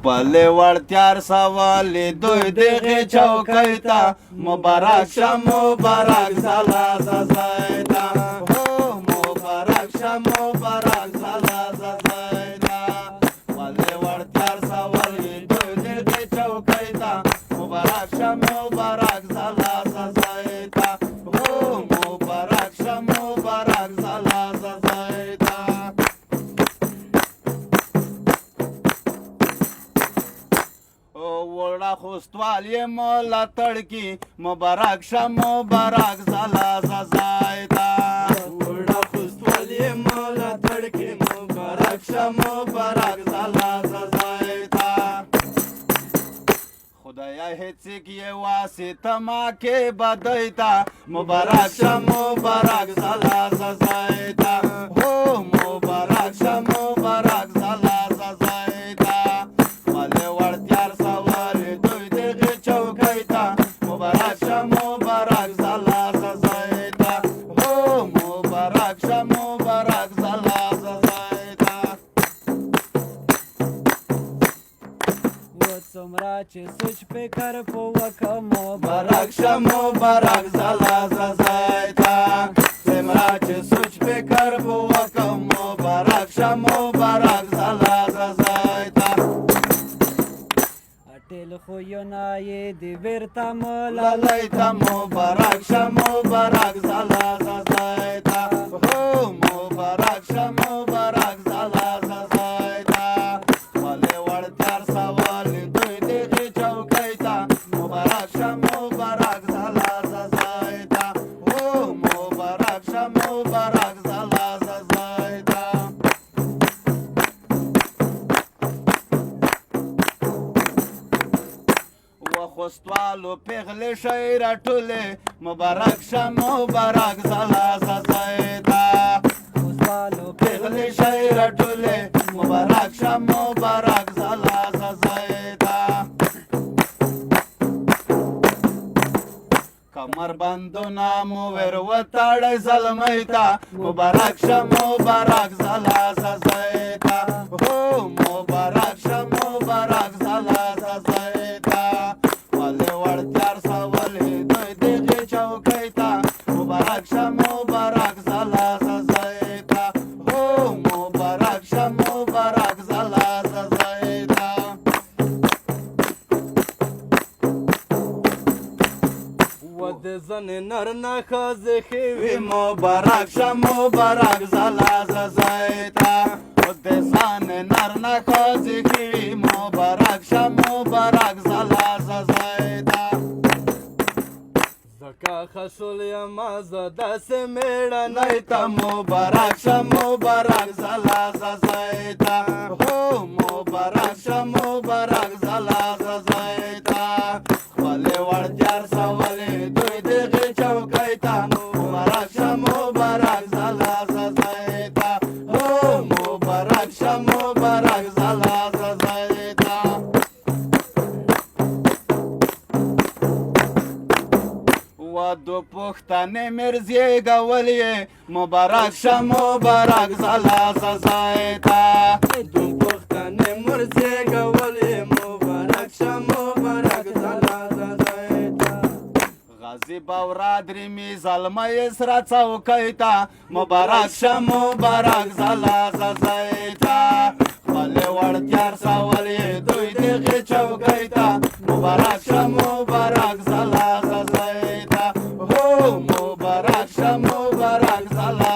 پلی وړتیار سوالی دوی دغې چوکۍ ته مبارک شه مبارک زلا ززی ته مبارک شه مبارک زلا ززی ته پلی وړتیار سوالی دوی دغې چوکۍ ته مبارک شه مبارک زلا ززی ته مبارک شه مبارک زلا ززی ته وړه خوستوال یې ملاتړ کی مبارک شه مبارک زلا ززی ته وړه خوستوال یې ملاتړ کی مبارک شه مبارک زلا ززی ته خدایا هیڅ کې واسطه ما کې بدای ته مبارک شه مبارک زلا ززی ته مبارک شه مبارک زلا ززی ته مله وړتیار سوال دوی دغه چوکۍ ته مبارک شه مبارک زلا ززی ته مبارک شه مبارک زلا ززی ته څومره چې سوچ فکر په وکم مبارک شه مبارک زلا ززی ته څومره چې سوچ فکر په وکم مبارک شه مبارک زلا ززی ته اټل خو یو نه یې د بیرته لالی ته مبارک شه مبارک زلا ززی ته مبارک شه مبارک زلا ززی ته ولې وړتیار سوال دوی دغې چوکۍ ته مبارک شه مبارک زلا ززی ته مبارک شه مبارک زلا ززی ته خوستوالو پیغلې شی راټولې مبارک شه مبارک زلا ززی ته خوستوالو پیغلې شی راټولې مبارک شه مبارک زلا ززی ته کمر بندونه مو ور وتاړی زلمی ته مبارک شه مبارک زلا ززی ته مبارک شه مبارک زلا ززی ته ولې وړتیار سوالې دوی دغې چوکۍ ته مبارک شه مبارک زلا ززی ته مبارک شه مبارک زلا ززی ته د زنې نر نه ښځې ښې وي مبارک شه مبارک زلا ززی ته د ځان نر نه ښځې ښې وي مبارک شه مبارک زلا ززی ته زکه خسول یما زه داسې مېړنۍ ته مبارک شه مبارک زلا ززی ته مبارک شه مبارک زلا ززی ته ولې وړتیار سوالې دوی دغې چوکۍ ته مبارک شه مبارک زلا ززی ته مبارک شه مبارک زلا ززی ته دو پښتنې مرزي ګولې مبارک شه مبارک زلا ززی ته دو پښتنې مرزي ګولې مبارک شه مبارک زلا ززی ته غازی باورادری می زلمی سره چوکۍ ته مبارک شه مبارک زلا ززی ته ولې وړتیار سوالې دوی دغې چوکۍ ته مبارک شه مبارک زلا ززی ته مبارک شه مبارک زلا